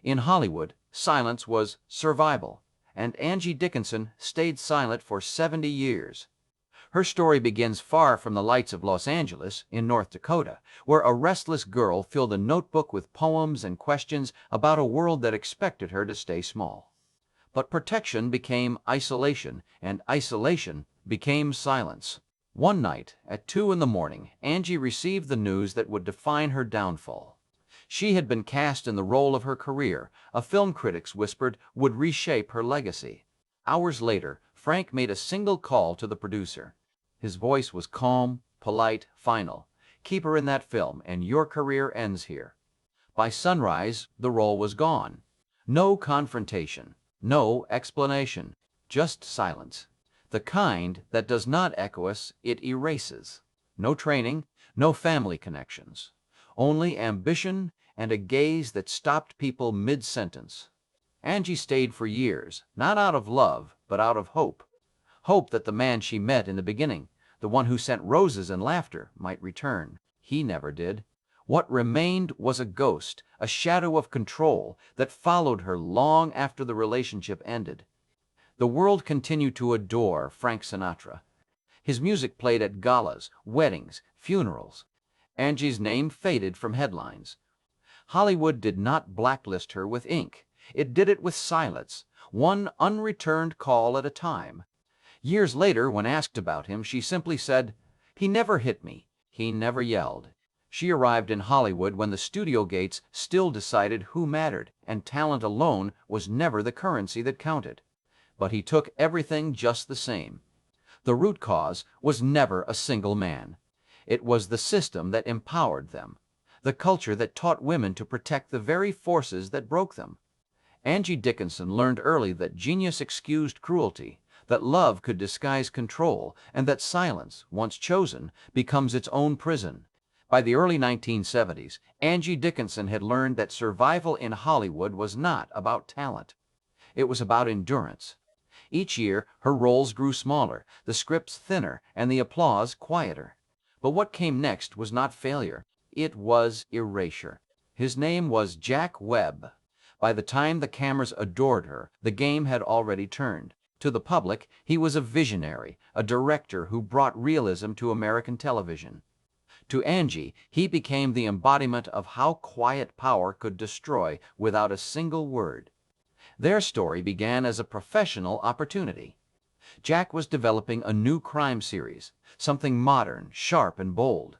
In Hollywood, silence was survival, and Angie Dickinson stayed silent for 70 years. Her story begins far from the lights of Los Angeles, in North Dakota, where a restless girl filled a notebook with poems and questions about a world that expected her to stay small. But protection became isolation, and isolation became silence. One night, at 2 in the morning, Angie received the news that would define her downfall. She had been cast in the role of her career, a film critics whispered would reshape her legacy. Hours later, Frank made a single call to the producer. His voice was calm, polite, final. "Keep her in that film, and your career ends here." By sunrise, the role was gone. No confrontation, no explanation, just silence. The kind that does not echo us, it erases. No training, no family connections. Only ambition and a gaze that stopped people mid-sentence. Angie stayed for years, not out of love, but out of hope. Hope that the man she met in the beginning, the one who sent roses and laughter, might return. He never did. What remained was a ghost, a shadow of control that followed her long after the relationship ended. The world continued to adore Frank Sinatra. His music played at galas, weddings, funerals. Angie's name faded from headlines. Hollywood did not blacklist her with ink. It did it with silence, one unreturned call at a time. Years later, when asked about him, she simply said, "He never hit me. He never yelled." She arrived in Hollywood when the studio gates still decided who mattered, and talent alone was never the currency that counted. But he took everything just the same. The root cause was never a single man. It was the system that empowered them, the culture that taught women to protect the very forces that broke them. Angie Dickinson learned early that genius excused cruelty, that love could disguise control, and that silence, once chosen, becomes its own prison. By the early 1970s, Angie Dickinson had learned that survival in Hollywood was not about talent. It was about endurance. Each year, her roles grew smaller, the scripts thinner, and the applause quieter. But what came next was not failure. It was erasure. His name was Jack Webb. By the time the cameras adored her, the game had already turned. To the public, he was a visionary, a director who brought realism to American television. To Angie, he became the embodiment of how quiet power could destroy without a single word. Their story began as a professional opportunity. Jack was developing a new crime series, something modern, sharp, and bold.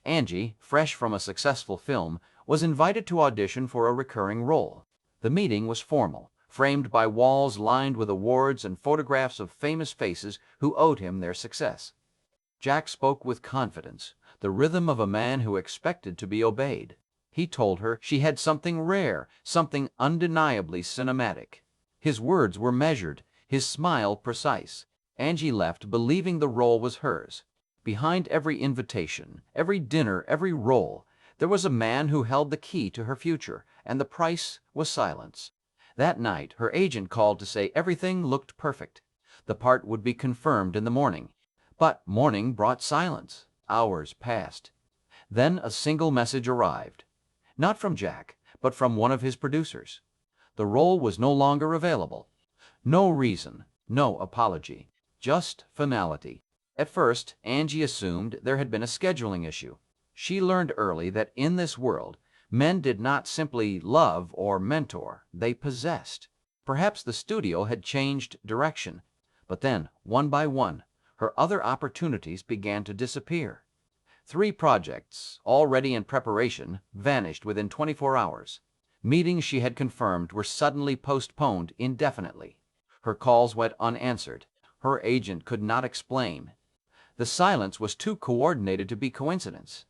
Angie, fresh from a successful film, was invited to audition for a recurring role. The meeting was formal, framed by walls lined with awards and photographs of famous faces who owed him their success. Jack spoke with confidence, the rhythm of a man who expected to be obeyed. He told her she had something rare, something undeniably cinematic. His words were measured, his smile precise. Angie left believing the role was hers. Behind every invitation, every dinner, every role, there was a man who held the key to her future, and the price was silence. That night, her agent called to say everything looked perfect. The part would be confirmed in the morning. But morning brought silence. Hours passed. Then a single message arrived. Not from Jack, but from one of his producers. The role was no longer available. No reason, no apology, just finality. At first, Angie assumed there had been a scheduling issue. She learned early that in this world, men did not simply love or mentor, they possessed. Perhaps the studio had changed direction, but then, one by one, her other opportunities began to disappear. 3 projects, already in preparation, vanished within 24 hours. Meetings she had confirmed were suddenly postponed indefinitely. Her calls went unanswered. Her agent could not explain. The silence was too coordinated to be coincidence.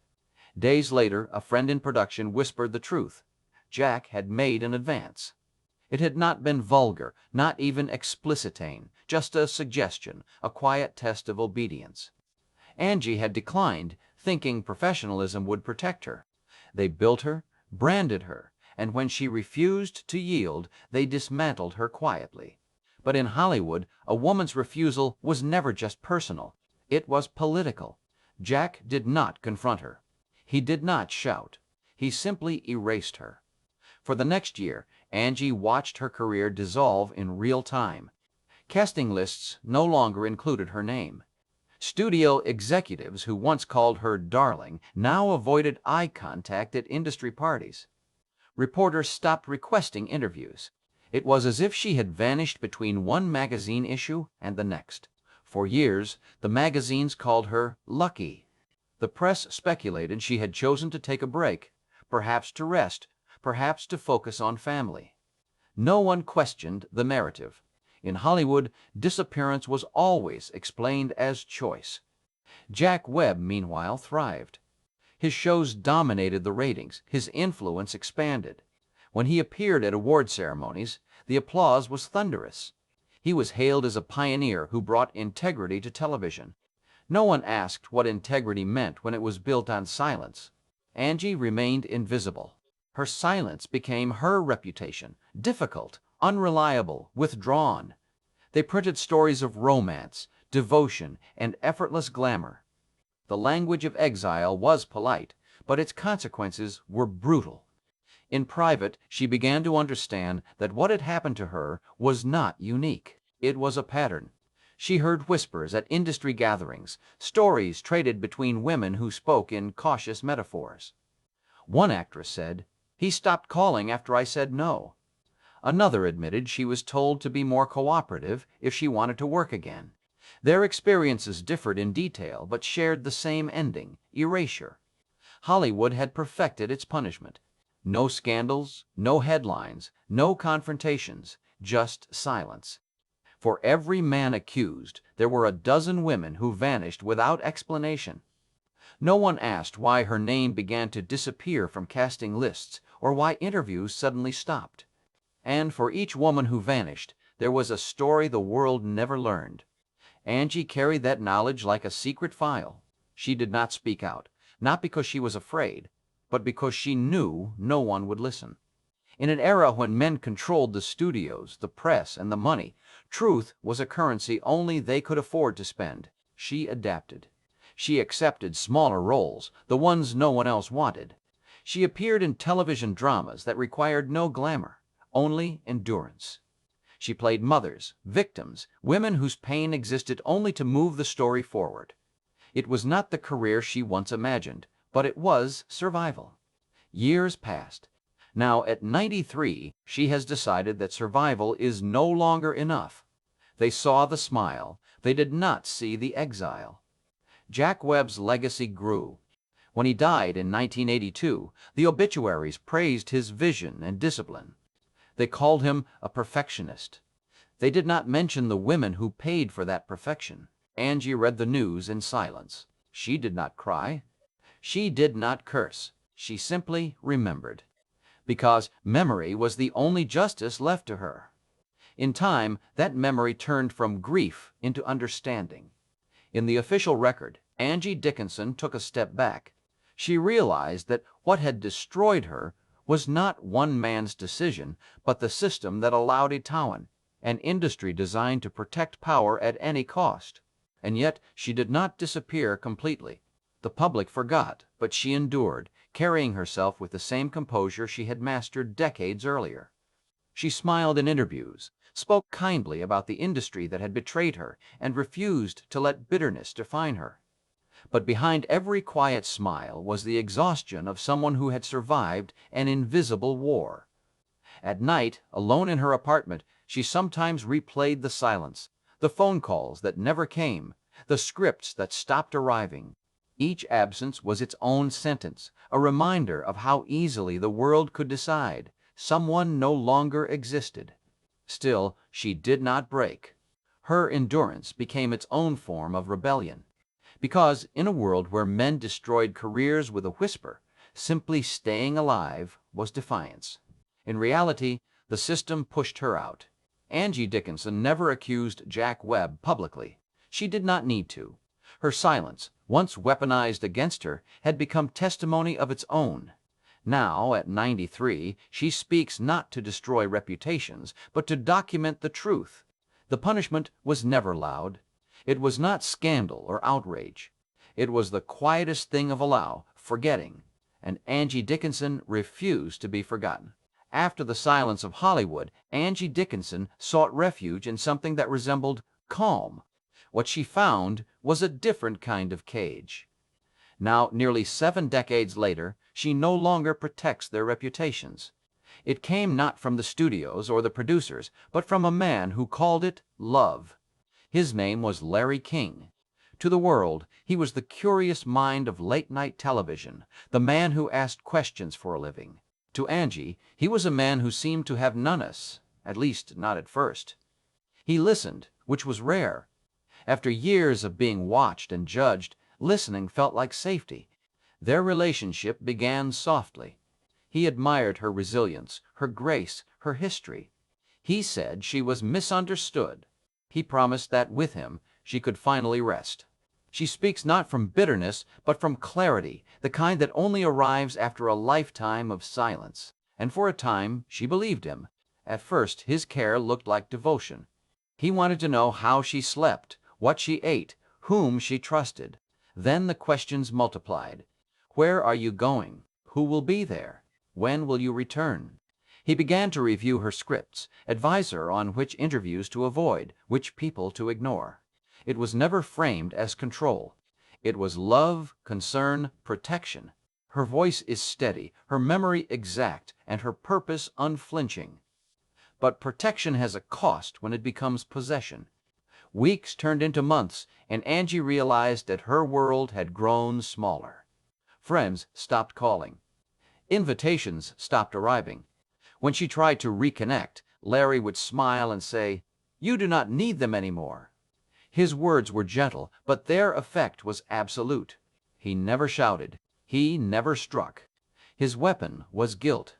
Days later, a friend in production whispered the truth. Jack had made an advance. It had not been vulgar, not even explicitane, just a suggestion, a quiet test of obedience. Angie had declined, thinking professionalism would protect her. They built her, branded her, and when she refused to yield, they dismantled her quietly. But in Hollywood, a woman's refusal was never just personal. It was political. Jack did not confront her. He did not shout. He simply erased her. For the next year, Angie watched her career dissolve in real time. Casting lists no longer included her name. Studio executives who once called her darling now avoided eye contact at industry parties. Reporters stopped requesting interviews. It was as if she had vanished between one magazine issue and the next. For years, the magazines called her lucky. The press speculated she had chosen to take a break, perhaps to rest, perhaps to focus on family. No one questioned the narrative. In Hollywood, disappearance was always explained as choice. Jack Webb, meanwhile, thrived. His shows dominated the ratings, his influence expanded. When he appeared at award ceremonies, the applause was thunderous. He was hailed as a pioneer who brought integrity to television. No one asked what integrity meant when it was built on silence. Angie remained invisible. Her silence became her reputation, difficult, unreliable, withdrawn. They printed stories of romance, devotion, and effortless glamour. The language of exile was polite, but its consequences were brutal. In private, she began to understand that what had happened to her was not unique. It was a pattern. She heard whispers at industry gatherings, stories traded between women who spoke in cautious metaphors. One actress said, "He stopped calling after I said no." Another admitted she was told to be more cooperative if she wanted to work again. Their experiences differed in detail but shared the same ending: erasure. Hollywood had perfected its punishment. No scandals, no headlines, no confrontations, just silence. For every man accused, there were a dozen women who vanished without explanation. No one asked why her name began to disappear from casting lists or why interviews suddenly stopped. And for each woman who vanished, there was a story the world never learned. Angie carried that knowledge like a secret file. She did not speak out, not because she was afraid, but because she knew no one would listen. In an era when men controlled the studios, the press, and the money, truth was a currency only they could afford to spend. She adapted. She accepted smaller roles, the ones no one else wanted. She appeared in television dramas that required no glamour, only endurance. She played mothers, victims, women whose pain existed only to move the story forward. It was not the career she once imagined, but it was survival. Years passed. Now, at 93, she has decided that survival is no longer enough. They saw the smile. They did not see the exile. Jack Webb's legacy grew. When he died in 1982, the obituaries praised his vision and discipline. They called him a perfectionist. They did not mention the women who paid for that perfection. Angie read the news in silence. She did not cry. She did not curse. She simply remembered. Because memory was the only justice left to her. In time, that memory turned from grief into understanding. In the official record, Angie Dickinson took a step back. She realized that what had destroyed her was not one man's decision, but the system that allowed Itawan, an industry designed to protect power at any cost. And yet, she did not disappear completely. The public forgot, but she endured, carrying herself with the same composure she had mastered decades earlier. She smiled in interviews, spoke kindly about the industry that had betrayed her, and refused to let bitterness define her. But behind every quiet smile was the exhaustion of someone who had survived an invisible war. At night, alone in her apartment, she sometimes replayed the silence, the phone calls that never came, the scripts that stopped arriving. Each absence was its own sentence, a reminder of how easily the world could decide someone no longer existed. Still, she did not break. Her endurance became its own form of rebellion. Because in a world where men destroyed careers with a whisper, simply staying alive was defiance. In reality, the system pushed her out. Angie Dickinson never accused Jack Webb publicly. She did not need to. Her silence, once weaponized against her, had become testimony of its own. Now, at 93, she speaks not to destroy reputations, but to document the truth. The punishment was never loud. It was not scandal or outrage. It was the quietest thing of all, forgetting. And Angie Dickinson refused to be forgotten. After the silence of Hollywood, Angie Dickinson sought refuge in something that resembled calm. What she found was a different kind of cage. Now, nearly 7 decades later, she no longer protects their reputations. It came not from the studios or the producers, but from a man who called it love. His name was Larry King. To the world, he was the curious mind of late-night television, the man who asked questions for a living. To Angie, he was a man who seemed to have none of us, at least not at first. He listened, which was rare. After years of being watched and judged, listening felt like safety. Their relationship began softly. He admired her resilience, her grace, her history. He said she was misunderstood. He promised that with him, she could finally rest. She speaks not from bitterness, but from clarity, the kind that only arrives after a lifetime of silence. And for a time, she believed him. At first, his care looked like devotion. He wanted to know how she slept, what she ate, whom she trusted. Then the questions multiplied. Where are you going? Who will be there? When will you return? He began to review her scripts, advise her on which interviews to avoid, which people to ignore. It was never framed as control. It was love, concern, protection. Her voice is steady, her memory exact, and her purpose unflinching. But protection has a cost when it becomes possession. Weeks turned into months, and Angie realized that her world had grown smaller. Friends stopped calling. Invitations stopped arriving. When she tried to reconnect, Larry would smile and say, "You do not need them anymore." His words were gentle, but their effect was absolute. He never shouted. He never struck. His weapon was guilt.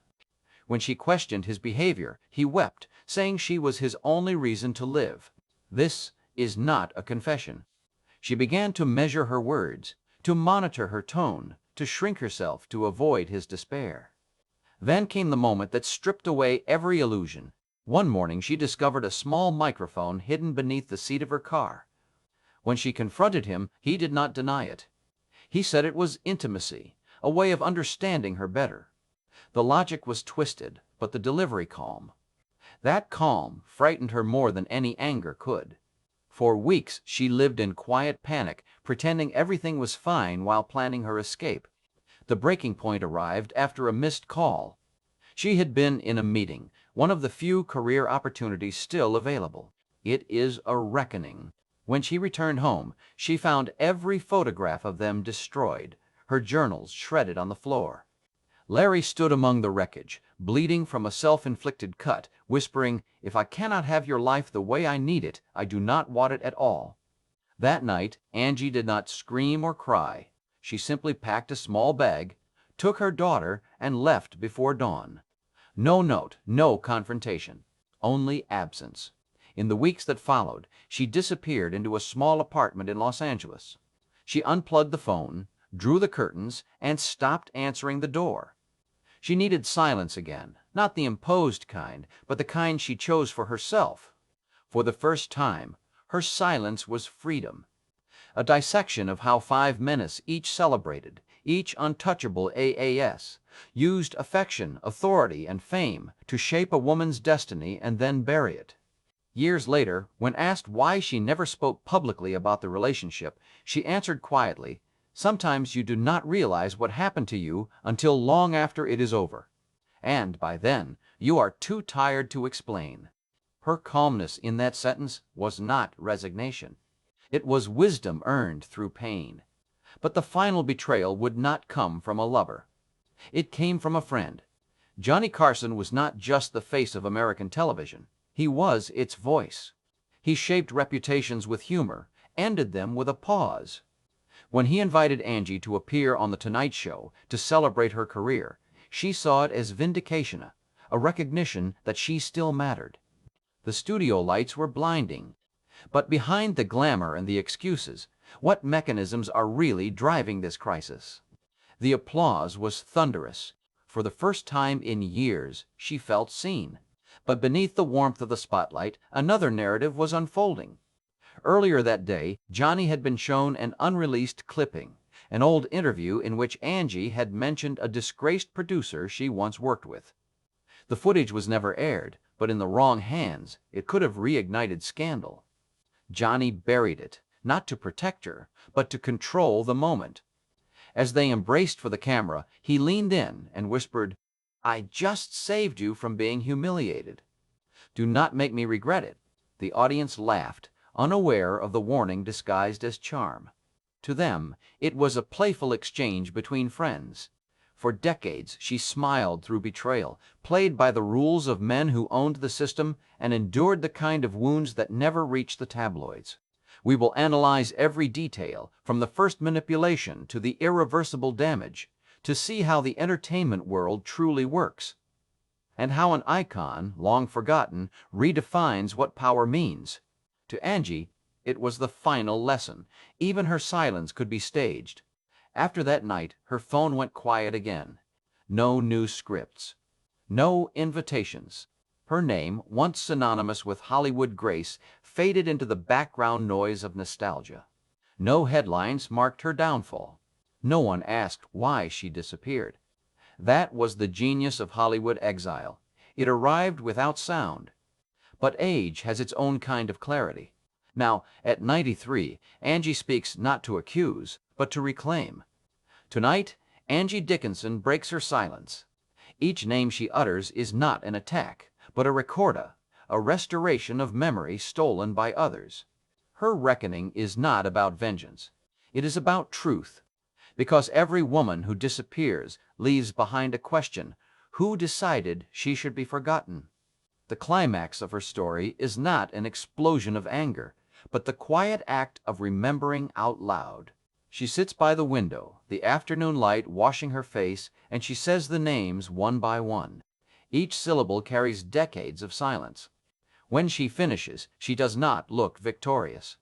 When she questioned his behavior, he wept, saying she was his only reason to live. This is not a confession. She began to measure her words, to monitor her tone, to shrink herself to avoid his despair. Then came the moment that stripped away every illusion. One morning she discovered a small microphone hidden beneath the seat of her car. When she confronted him, he did not deny it. He said it was intimacy, a way of understanding her better. The logic was twisted, but the delivery calm. That calm frightened her more than any anger could. For weeks she lived in quiet panic, pretending everything was fine while planning her escape. The breaking point arrived after a missed call. She had been in a meeting, one of the few career opportunities still available. It is a reckoning. When she returned home, she found every photograph of them destroyed, her journals shredded on the floor. Larry stood among the wreckage, bleeding from a self-inflicted cut, whispering, "If I cannot have your life the way I need it, I do not want it at all." That night, Angie did not scream or cry. She simply packed a small bag, took her daughter, and left before dawn. No note, no confrontation, only absence. In the weeks that followed, she disappeared into a small apartment in Los Angeles. She unplugged the phone, drew the curtains, and stopped answering the door. She needed silence again, not the imposed kind, but the kind she chose for herself. For the first time, her silence was freedom. A dissection of how 5 menace each celebrated, each untouchable AAS, used affection, authority, and fame to shape a woman's destiny and then bury it. Years later, when asked why she never spoke publicly about the relationship, she answered quietly, "Sometimes you do not realize what happened to you until long after it is over. And by then, you are too tired to explain." Her calmness in that sentence was not resignation. It was wisdom earned through pain. But the final betrayal would not come from a lover. It came from a friend. Johnny Carson was not just the face of American television. He was its voice. He shaped reputations with humor, ended them with a pause. When he invited Angie to appear on The Tonight Show to celebrate her career, she saw it as vindication, a recognition that she still mattered. The studio lights were blinding. But behind the glamour and the excuses, what mechanisms are really driving this crisis? The applause was thunderous. For the first time in years, she felt seen. But beneath the warmth of the spotlight, another narrative was unfolding. Earlier that day, Johnny had been shown an unreleased clipping, an old interview in which Angie had mentioned a disgraced producer she once worked with. The footage was never aired, but in the wrong hands, it could have reignited scandal. Johnny buried it, not to protect her, but to control the moment. As they embraced for the camera, he leaned in and whispered, "I just saved you from being humiliated. Do not make me regret it." The audience laughed, unaware of the warning disguised as charm. To them, it was a playful exchange between friends. For decades, she smiled through betrayal, played by the rules of men who owned the system, and endured the kind of wounds that never reached the tabloids. We will analyze every detail, from the first manipulation to the irreversible damage, to see how the entertainment world truly works, and how an icon, long forgotten, redefines what power means. To Angie, it was the final lesson. Even her silence could be staged. After that night, her phone went quiet again. No new scripts. No invitations. Her name, once synonymous with Hollywood grace, faded into the background noise of nostalgia. No headlines marked her downfall. No one asked why she disappeared. That was the genius of Hollywood exile. It arrived without sound. But age has its own kind of clarity. Now, at 93, Angie speaks not to accuse, but to reclaim. Tonight, Angie Dickinson breaks her silence. Each name she utters is not an attack, but a recorda, a restoration of memory stolen by others. Her reckoning is not about vengeance. It is about truth. Because every woman who disappears leaves behind a question: who decided she should be forgotten? The climax of her story is not an explosion of anger, but the quiet act of remembering out loud. She sits by the window, the afternoon light washing her face, and she says the names one by one. Each syllable carries decades of silence. When she finishes, she does not look victorious.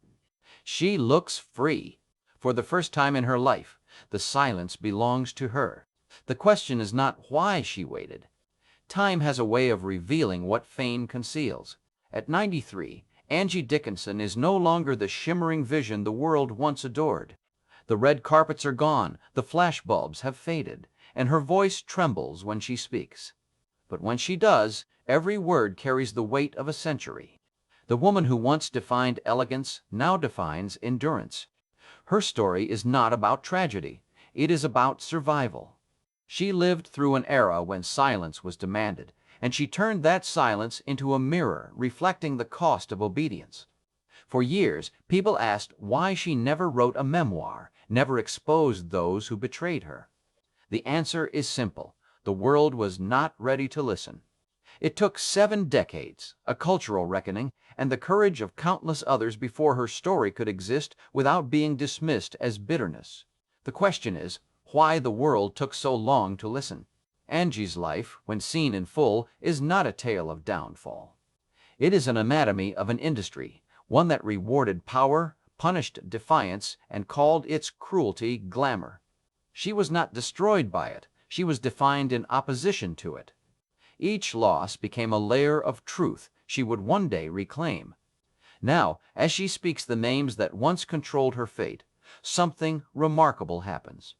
She looks free. For the first time in her life, the silence belongs to her. The question is not why she waited. Time has a way of revealing what fame conceals. At 93, Angie Dickinson is no longer the shimmering vision the world once adored. The red carpets are gone, the flashbulbs have faded, and her voice trembles when she speaks. But when she does, every word carries the weight of a century. The woman who once defined elegance now defines endurance. Her story is not about tragedy. It is about survival. She lived through an era when silence was demanded, and she turned that silence into a mirror reflecting the cost of obedience. For years, people asked why she never wrote a memoir, never exposed those who betrayed her. The answer is simple. The world was not ready to listen. It took 7 decades, a cultural reckoning, and the courage of countless others before her story could exist without being dismissed as bitterness. The question is, why the world took so long to listen. Angie's life, when seen in full, is not a tale of downfall. It is an anatomy of an industry, one that rewarded power, punished defiance, and called its cruelty glamour. She was not destroyed by it. She was defined in opposition to it. Each loss became a layer of truth she would one day reclaim. Now, as she speaks the names that once controlled her fate, something remarkable happens.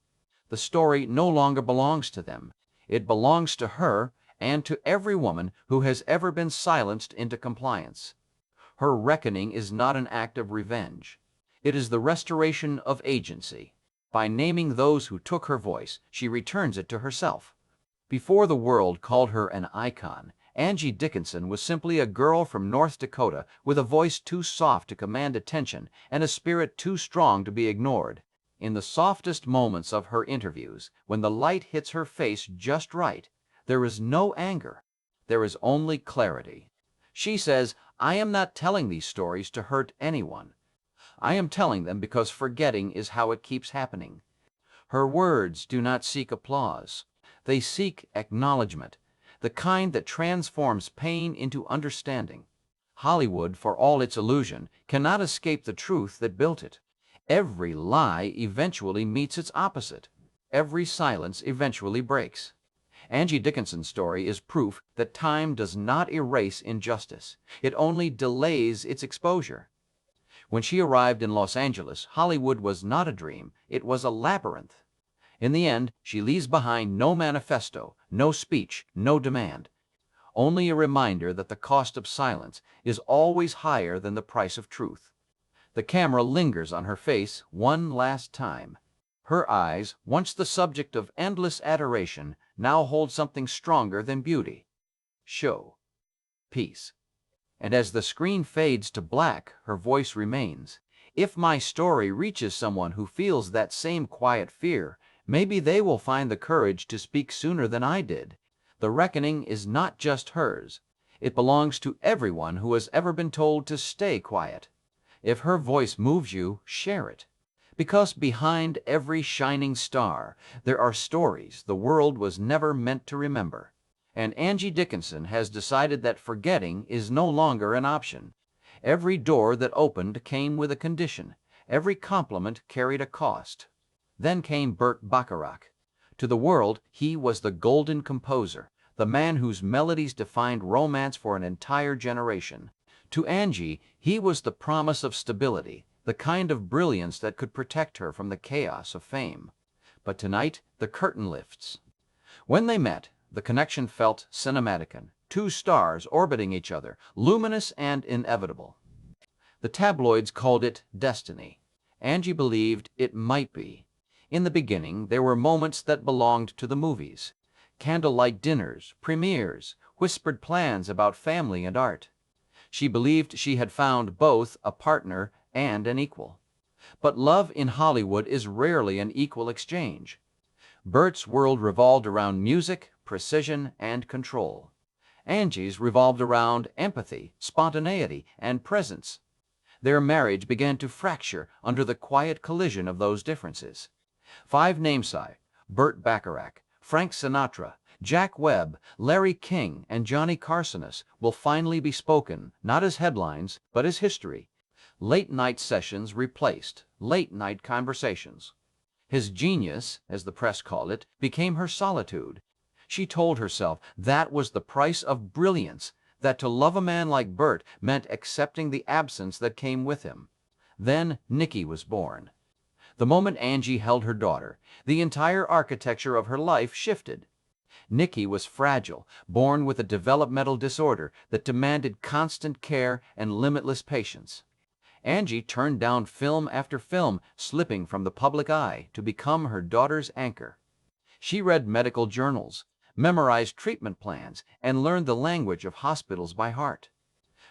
The story no longer belongs to them. It belongs to her and to every woman who has ever been silenced into compliance. Her reckoning is not an act of revenge. It is the restoration of agency. By naming those who took her voice, she returns it to herself. Before the world called her an icon, Angie Dickinson was simply a girl from North Dakota with a voice too soft to command attention and a spirit too strong to be ignored. In the softest moments of her interviews, when the light hits her face just right, there is no anger. There is only clarity. She says, "I am not telling these stories to hurt anyone. I am telling them because forgetting is how it keeps happening." Her words do not seek applause. They seek acknowledgement, the kind that transforms pain into understanding. Hollywood, for all its illusion, cannot escape the truth that built it. Every lie eventually meets its opposite. Every silence eventually breaks. Angie Dickinson's story is proof that time does not erase injustice. It only delays its exposure. When she arrived in Los Angeles, Hollywood was not a dream. It was a labyrinth. In the end, she leaves behind no manifesto, no speech, no demand. only a reminder that the cost of silence is always higher than the price of truth. The camera lingers on her face one last time. Her eyes, once the subject of endless adoration, now hold something stronger than beauty. Show. Peace. And as the screen fades to black, her voice remains. If my story reaches someone who feels that same quiet fear, maybe they will find the courage to speak sooner than I did. The reckoning is not just hers. It belongs to everyone who has ever been told to stay quiet. If her voice moves you, share it. Because behind every shining star, there are stories the world was never meant to remember. And Angie Dickinson has decided that forgetting is no longer an option. Every door that opened came with a condition. Every compliment carried a cost. Then came Burt Bacharach. To the world, he was the golden composer, the man whose melodies defined romance for an entire generation. To Angie, he was the promise of stability, the kind of brilliance that could protect her from the chaos of fame. But tonight, the curtain lifts. When they met, the connection felt cinematican, two stars orbiting each other, luminous and inevitable. The tabloids called it destiny. Angie believed it might be. In the beginning, there were moments that belonged to the movies. Candlelight dinners, premieres, whispered plans about family and art. She believed she had found both a partner and an equal. But love in Hollywood is rarely an equal exchange. Burt's world revolved around music, precision, and control. Angie's revolved around empathy, spontaneity, and presence. Their marriage began to fracture under the quiet collision of those differences. 5 namesake, Burt Bacharach, Frank Sinatra, Jack Webb, Larry King, and Johnny Carson will finally be spoken, not as headlines, but as history. Late-night sessions replaced late-night conversations. His genius, as the press called it, became her solitude. She told herself that was the price of brilliance, that to love a man like Burt meant accepting the absence that came with him. Then Nikki was born. The moment Angie held her daughter, the entire architecture of her life shifted. Nikki was fragile, born with a developmental disorder that demanded constant care and limitless patience. Angie turned down film after film, slipping from the public eye to become her daughter's anchor. She read medical journals, memorized treatment plans, and learned the language of hospitals by heart.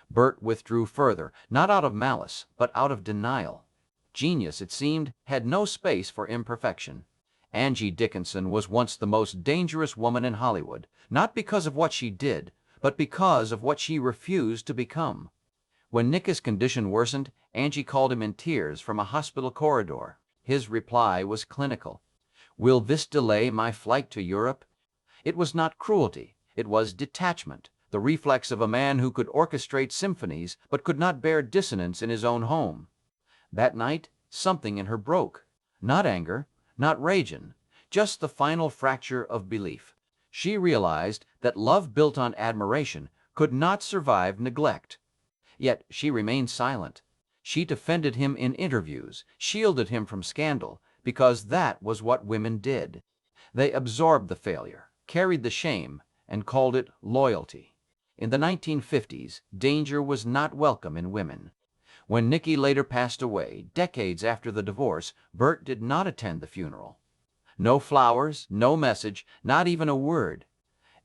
Burt withdrew further, not out of malice, but out of denial. Genius, it seemed, had no space for imperfection. Angie Dickinson was once the most dangerous woman in Hollywood, not because of what she did, but because of what she refused to become. When Nick's condition worsened, Angie called him in tears from a hospital corridor. His reply was clinical. "Will this delay my flight to Europe?" It was not cruelty, it was detachment, the reflex of a man who could orchestrate symphonies but could not bear dissonance in his own home. That night, something in her broke. Not anger, not rage, just the final fracture of belief. She realized that love built on admiration could not survive neglect. Yet she remained silent. She defended him in interviews, shielded him from scandal, because that was what women did. They absorbed the failure, carried the shame, and called it loyalty. In the 1950s, danger was not welcome in women. When Nikki later passed away, decades after the divorce, Burt did not attend the funeral. No flowers, no message, not even a word.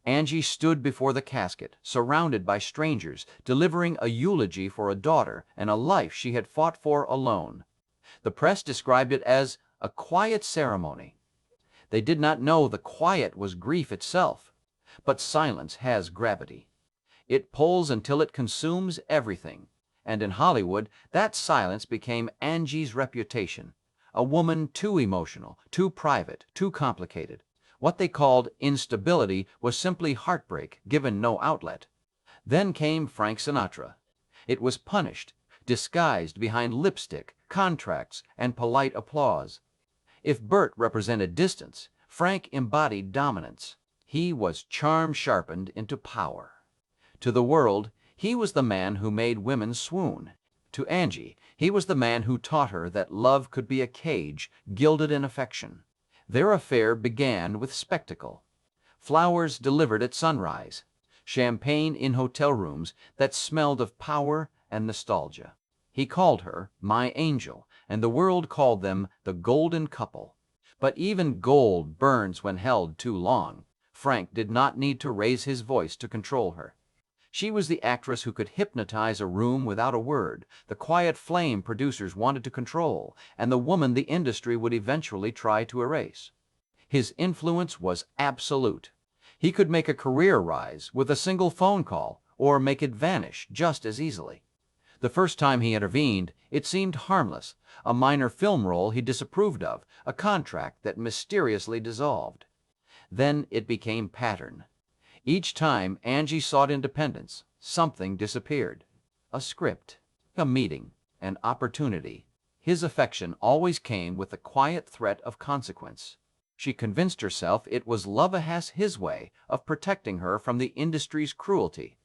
Angie stood before the casket, surrounded by strangers, delivering a eulogy for a daughter and a life she had fought for alone. The press described it as a quiet ceremony. They did not know the quiet was grief itself. But silence has gravity. It pulls until it consumes everything. And in Hollywood, that silence became Angie's reputation. A woman too emotional, too private, too complicated. What they called instability was simply heartbreak given no outlet. Then came Frank Sinatra. It was punished, disguised behind lipstick, contracts, and polite applause. If Burt represented distance, Frank embodied dominance. He was charm sharpened into power. To the world, he was the man who made women swoon. To Angie, he was the man who taught her that love could be a cage gilded in affection. Their affair began with spectacle. Flowers delivered at sunrise. champagne in hotel rooms that smelled of power and nostalgia. He called her my angel, and the world called them the golden couple. But even gold burns when held too long. Frank did not need to raise his voice to control her. She was the actress who could hypnotize a room without a word, the quiet flame producers wanted to control, and the woman the industry would eventually try to erase. His influence was absolute. He could make a career rise with a single phone call, or make it vanish just as easily. The first time he intervened, it seemed harmless, a minor film role he disapproved of, a contract that mysteriously dissolved. Then it became pattern. Each time Angie sought independence, something disappeared. A script, a meeting, an opportunity. His affection always came with the quiet threat of consequence. She convinced herself it was love has his way of protecting her from the industry's cruelty.